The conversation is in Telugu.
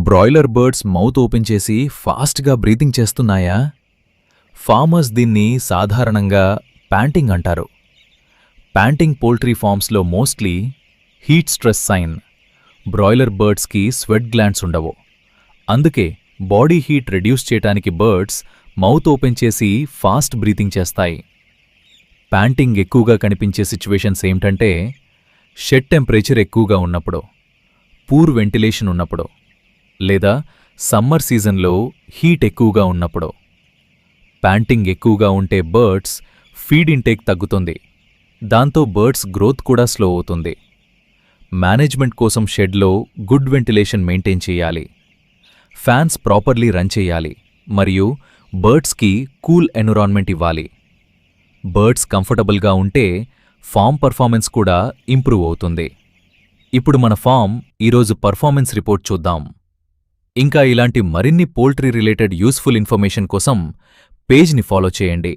బ్రాయిలర్ బర్డ్స్ మౌత్ ఓపెన్ చేసి ఫాస్ట్గా బ్రీతింగ్ చేస్తున్నాయా? ఫార్మర్స్ దీన్ని సాధారణంగా ప్యాంటింగ్ అంటారు. ప్యాంటింగ్ పోల్ట్రీ ఫార్మ్స్లో mostly heat stress sign. Broiler బర్డ్స్కి స్వెట్ గ్లాండ్స్ ఉండవు. అందుకే బాడీ హీట్ రెడ్యూస్ చేయటానికి బర్డ్స్ మౌత్ ఓపెన్ చేసి ఫాస్ట్ బ్రీతింగ్ చేస్తాయి. ప్యాంటింగ్ ఎక్కువగా కనిపించే సిచ్యువేషన్స్ ఏమిటంటే షెడ్ టెంపరేచర్ ఎక్కువగా ఉన్నప్పుడు, పూర్ వెంటిలేషన్ ఉన్నప్పుడు, లేదా సమ్మర్ సీజన్లో హీట్ ఎక్కువగా ఉన్నప్పుడు. ప్యాంటింగ్ ఎక్కువగా ఉంటే బర్డ్స్ ఫీడ్ ఇంటేక్ తగ్గుతుంది. దాంతో బర్డ్స్ గ్రోత్ కూడా స్లో అవుతుంది. మేనేజ్మెంట్ కోసం షెడ్లో గుడ్ వెంటిలేషన్ మెయింటైన్ చేయాలి. ఫ్యాన్స్ ప్రాపర్లీ రన్ చేయాలి మరియు బర్డ్స్కి కూల్ ఎన్విరాన్మెంట్ ఇవ్వాలి. బర్డ్స్ కంఫర్టబుల్గా ఉంటే ఫామ్ పర్ఫార్మెన్స్ కూడా ఇంప్రూవ్ అవుతుంది. ఇప్పుడు మన ఫామ్ ఈరోజు పర్ఫార్మెన్స్ రిపోర్ట్ చూద్దాం. ఇంకా ఇలాంటి మరిన్ని పోల్ట్రీ రిలేటెడ్ యూస్ఫుల్ ఇన్ఫర్మేషన్ కోసం పేజ్ని ఫాలో చేయండి.